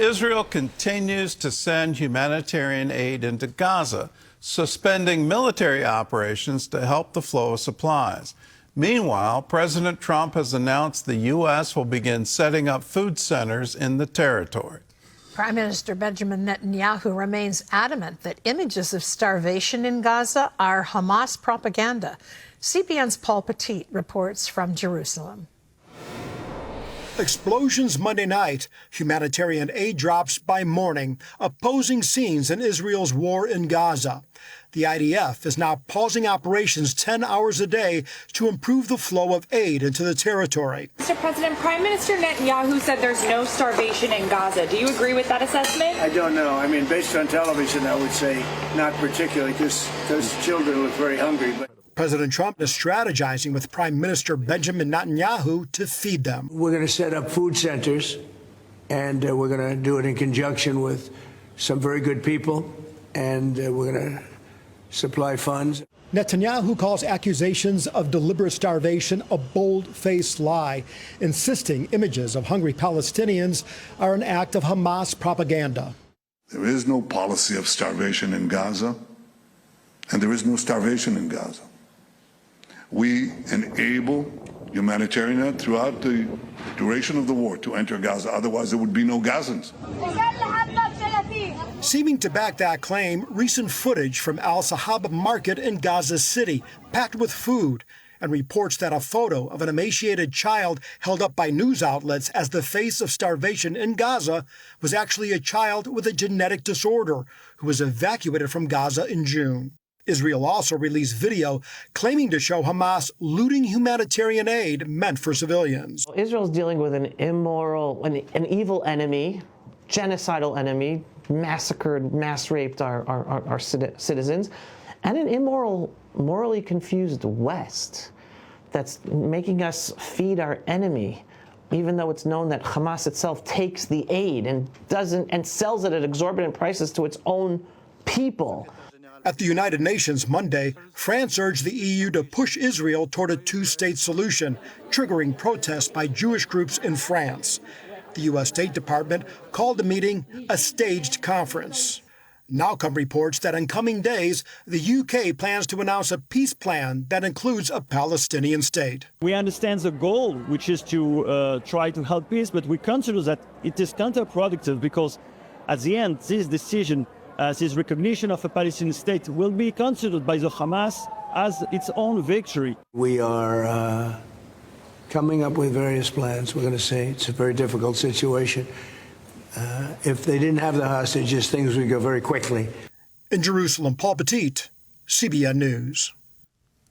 Israel continues to send humanitarian aid into Gaza, suspending military operations to help the flow of supplies. Meanwhile, President Trump has announced the U.S. will begin setting up food centers in the territory. Prime Minister Benjamin Netanyahu remains adamant that images of starvation in Gaza are Hamas propaganda. CBN's Paul Petit reports from Jerusalem. Explosions Monday night, humanitarian aid drops by morning, opposing scenes in Israel's war in Gaza. The IDF is now pausing operations 10 hours a day to improve the flow of aid into the territory. Mr. President, Prime Minister Netanyahu said there's no starvation in Gaza. Do you agree with that assessment? I don't know. I mean, based on television, I would say not particularly, because those children look very hungry. But President Trump is strategizing with Prime Minister Benjamin Netanyahu to feed them. We're going to set up food centers, and we're going to do it in conjunction with some very good people, and we're going to supply funds. Netanyahu calls accusations of deliberate starvation a bold-faced lie, insisting images of hungry Palestinians are an act of Hamas propaganda. There is no policy of starvation in Gaza, and there is no starvation in Gaza. We enable humanitarian aid throughout the duration of the war to enter Gaza. Otherwise, there would be no Gazans. Seeming to back that claim, recent footage from Al Sahaba market in Gaza City, packed with food, and reports that a photo of an emaciated child held up by news outlets as the face of starvation in Gaza was actually a child with a genetic disorder who was evacuated from Gaza in June. Israel also released video claiming to show Hamas looting humanitarian aid meant for civilians. Israel's dealing with an immoral, an evil enemy, genocidal enemy, massacred, mass raped our citizens, and an immoral, morally confused West that's making us feed our enemy, even though it's known that Hamas itself takes the aid and sells it at exorbitant prices to its own people. At the United Nations Monday, France urged the EU to push Israel toward a two-state solution, triggering protests by Jewish groups in France. The U.S. State Department called the meeting a staged conference. Now come reports that in coming days, the UK plans to announce a peace plan that includes a Palestinian state. We understand the goal, which is to try to help peace, but we consider that it is counterproductive because at the end, this decision, this recognition of a Palestinian state will be considered by the Hamas as its own victory. We are coming up with various plans. We're going to say it's a very difficult situation. If they didn't have the hostages, things would go very quickly. In Jerusalem, Paul Petit, CBN News.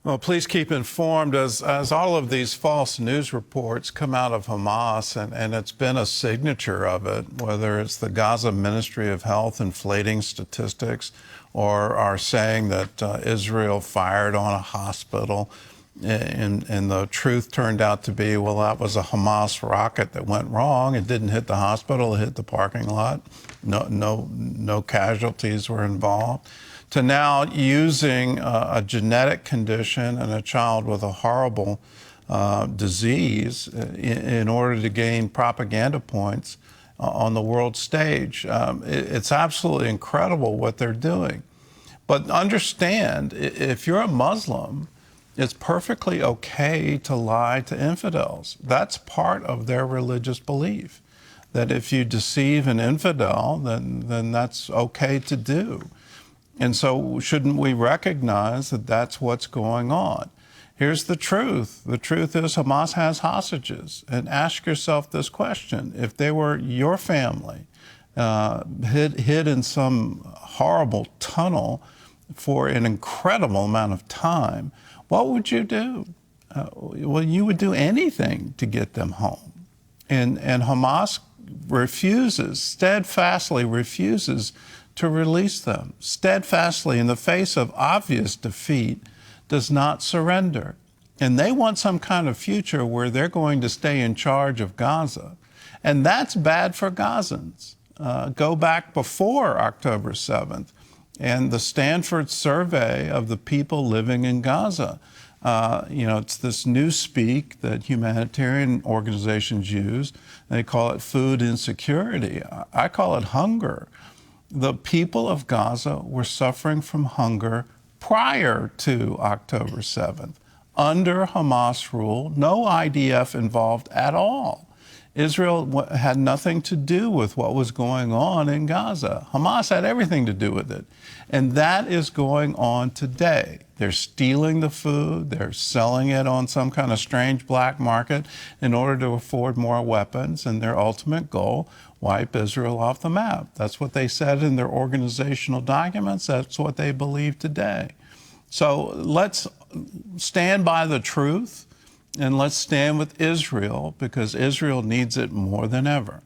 Well, please keep informed as all of these false news reports come out of Hamas, and it's been a signature of it, whether it's the Gaza Ministry of Health inflating statistics or are saying that Israel fired on a hospital, and the truth turned out to be, well, that was a Hamas rocket that went wrong. It didn't hit the hospital, it hit the parking lot. No casualties were involved. To now using a genetic condition and a child with a horrible disease in order to gain propaganda points on the world stage. It's absolutely incredible what they're doing. But understand, if you're a Muslim, it's perfectly okay to lie to infidels. That's part of their religious belief, that if you deceive an infidel, then that's okay to do. And so shouldn't we recognize that that's what's going on? Here's the truth. The truth is Hamas has hostages. And ask yourself this question. If they were your family, hid in some horrible tunnel for an incredible amount of time, what would you do? Well, you would do anything to get them home. And Hamas steadfastly refuses to release them, steadfastly in the face of obvious defeat, does not surrender. And they want some kind of future where they're going to stay in charge of Gaza. And that's bad for Gazans. Go back before October 7th and the Stanford survey of the people living in Gaza. It's this new speak that humanitarian organizations use. They call it food insecurity. I call it hunger. The people of Gaza were suffering from hunger prior to October 7th. Under Hamas rule, no IDF involved at all. Israel had nothing to do with what was going on in Gaza. Hamas had everything to do with it. And that is going on today. They're stealing the food, they're selling it on some kind of strange black market in order to afford more weapons, and their ultimate goal, wipe Israel off the map. That's what they said in their organizational documents. That's what they believe today. So let's stand by the truth, and let's stand with Israel, because Israel needs it more than ever.